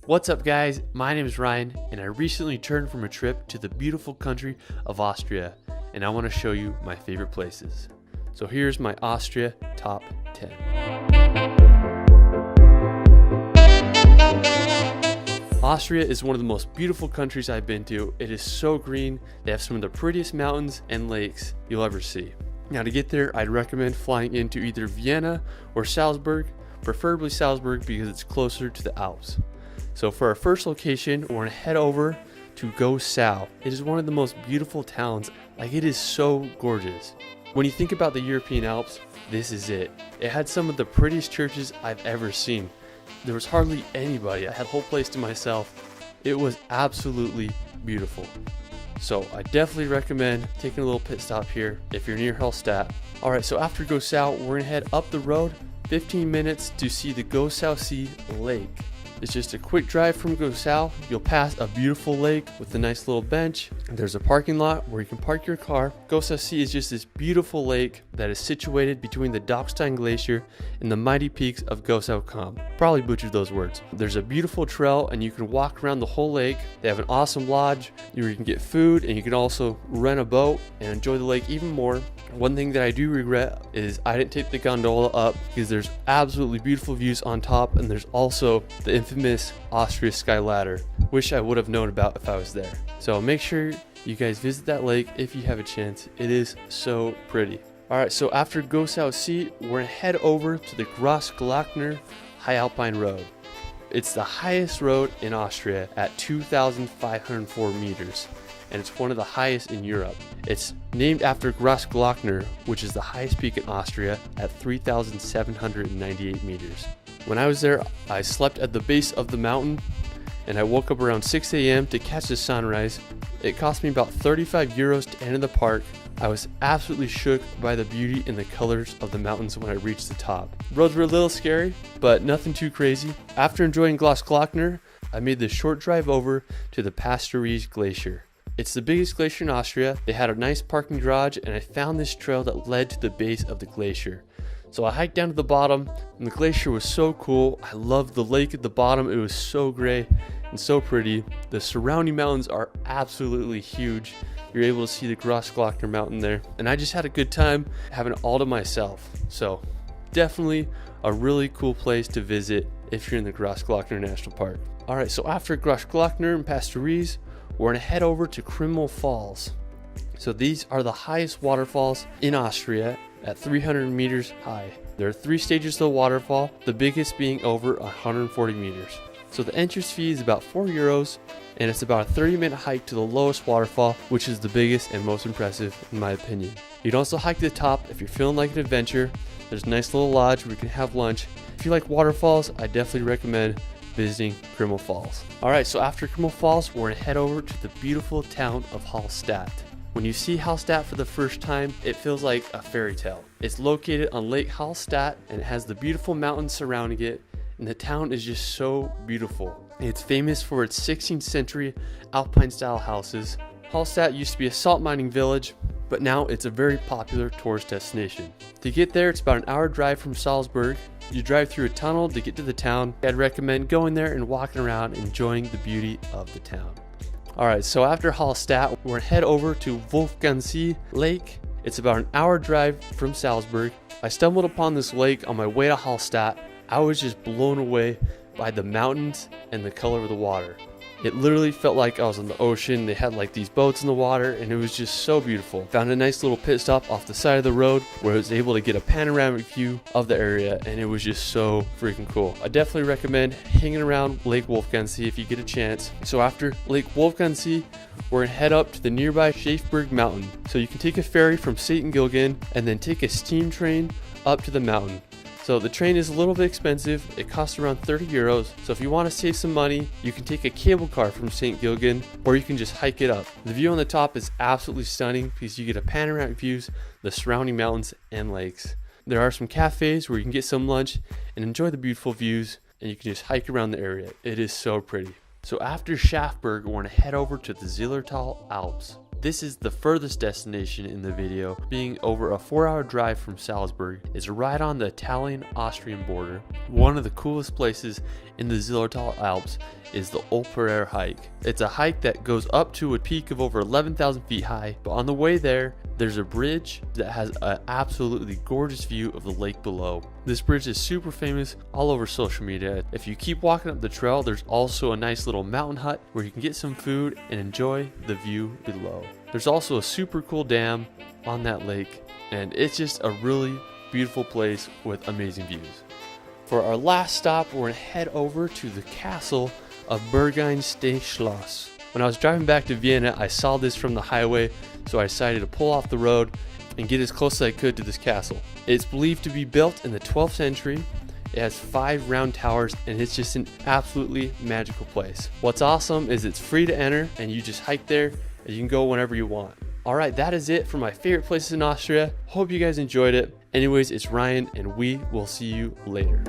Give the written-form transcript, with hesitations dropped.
What's up guys, my name is Ryan and I recently returned from a trip to the beautiful country of Austria and I want to show you my favorite places. So here's my Austria top 10. Austria is one of the most beautiful countries I've been to. It is so green, they have some of the prettiest mountains and lakes you'll ever see. Now to get there, I'd recommend flying into either Vienna or Salzburg, preferably Salzburg because it's closer to the Alps. So for our first location, we're gonna head over to Gosau. It is one of the most beautiful towns. Like, it is so gorgeous. When you think about the European Alps, this is it. It had some of the prettiest churches I've ever seen. There was hardly anybody. I had the whole place to myself. It was absolutely beautiful. So I definitely recommend taking a little pit stop here if you're near Hallstatt. Alright, so after Gosau, we're gonna head up the road 15 minutes to see the Gosau Sea Lake. It's just a quick drive from Gosau. You'll pass a beautiful lake with a nice little bench. There's a parking lot where you can park your car. Gosau Sea is just this beautiful lake that is situated between the Dachstein Glacier and the mighty peaks of Gosau Kamm. Probably butchered those words. There's a beautiful trail and you can walk around the whole lake. They have an awesome lodge where you can get food and you can also rent a boat and enjoy the lake even more. One thing that I do regret is I didn't take the gondola up because there's absolutely beautiful views on top and there's also the infamous Austria Sky Ladder. Wish I would have known about if I was there. So make sure you guys visit that lake if you have a chance. It is so pretty. Alright, so after Gosau Sea, we're gonna head over to the Grossglockner High Alpine Road. It's the highest road in Austria at 2,504 meters. And it's one of the highest in Europe. It's named after Grossglockner, which is the highest peak in Austria at 3,798 meters. When I was there, I slept at the base of the mountain and I woke up around 6 a.m. to catch the sunrise. It cost me about 35 euros to enter the park. I was absolutely shook by the beauty and the colors of the mountains when I reached the top. The roads were a little scary, but nothing too crazy. After enjoying Grossglockner, I made the short drive over to the Pastoriz Glacier. It's the biggest glacier in Austria. They had a nice parking garage and I found this trail that led to the base of the glacier. So I hiked down to the bottom and the glacier was so cool. I loved the lake at the bottom. It was so gray and so pretty. The surrounding mountains are absolutely huge. You're able to see the Grossglockner mountain there. And I just had a good time having it all to myself. So definitely a really cool place to visit if you're in the Grossglockner National Park. Alright, so after Grossglockner and Pastoriz, we're gonna head over to Krimml Falls. So these are the highest waterfalls in Austria at 300 meters high. There are 3 stages to the waterfall, the biggest being over 140 meters. So the entrance fee is about 4 euros and it's about a 30-minute hike to the lowest waterfall, which is the biggest and most impressive in my opinion. You can also hike to the top if you're feeling like an adventure. There's a nice little lodge where you can have lunch. If you like waterfalls, I definitely recommend visiting Krimml Falls. Alright, so after Krimml Falls, we're gonna head over to the beautiful town of Hallstatt. When you see Hallstatt for the first time, it feels like a fairy tale. It's located on Lake Hallstatt and it has the beautiful mountains surrounding it, and the town is just so beautiful. It's famous for its 16th century Alpine style houses. Hallstatt used to be a salt mining village, but now it's a very popular tourist destination. To get there, it's about an hour drive from Salzburg. You drive through a tunnel to get to the town. I'd recommend going there and walking around enjoying the beauty of the town. Alright, so after Hallstatt, we're gonna head over to Wolfgangsee Lake. It's about an hour drive from Salzburg. I stumbled upon this lake on my way to Hallstatt. I was just blown away by the mountains and the color of the water. It literally felt like I was on the ocean. They had like these boats in the water and it was just so beautiful. Found a nice little pit stop off the side of the road where I was able to get a panoramic view of the area and it was just so freaking cool. I definitely recommend hanging around Lake Wolfgangsee if you get a chance. So after Lake Wolfgangsee, we're gonna head up to the nearby Schäfberg Mountain. So you can take a ferry from St. Gilgen and then take a steam train up to the mountain. So the train is a little bit expensive. It costs around 30 euros. So if you want to save some money, you can take a cable car from St. Gilgen or you can just hike it up. The view on the top is absolutely stunning because you get a panoramic views, the surrounding mountains and lakes. There are some cafes where you can get some lunch and enjoy the beautiful views, and you can just hike around the area. It is so pretty. So after Schäfberg, we're going to head over to the Zillertal Alps. This is the furthest destination in the video, being over a 4-hour drive from Salzburg. It's right on the Italian-Austrian border. One of the coolest places in the Zillertal Alps is the Olperer hike. It's a hike that goes up to a peak of over 11,000 feet high, but on the way there, there's a bridge that has an absolutely gorgeous view of the lake below. This bridge is super famous all over social media. If you keep walking up the trail, there's also a nice little mountain hut where you can get some food and enjoy the view below. There's also a super cool dam on that lake, and it's just a really beautiful place with amazing views. For our last stop, we're gonna head over to the castle of Berghain-Steinschloss. When I was driving back to Vienna, I saw this from the highway, so I decided to pull off the road and get as close as I could to this castle. It's believed to be built in the 12th century. It has 5 round towers, and it's just an absolutely magical place. What's awesome is it's free to enter, and you just hike there, and you can go whenever you want. Alright, that is it for my favorite places in Austria. Hope you guys enjoyed it. Anyways, it's Ryan, and we will see you later.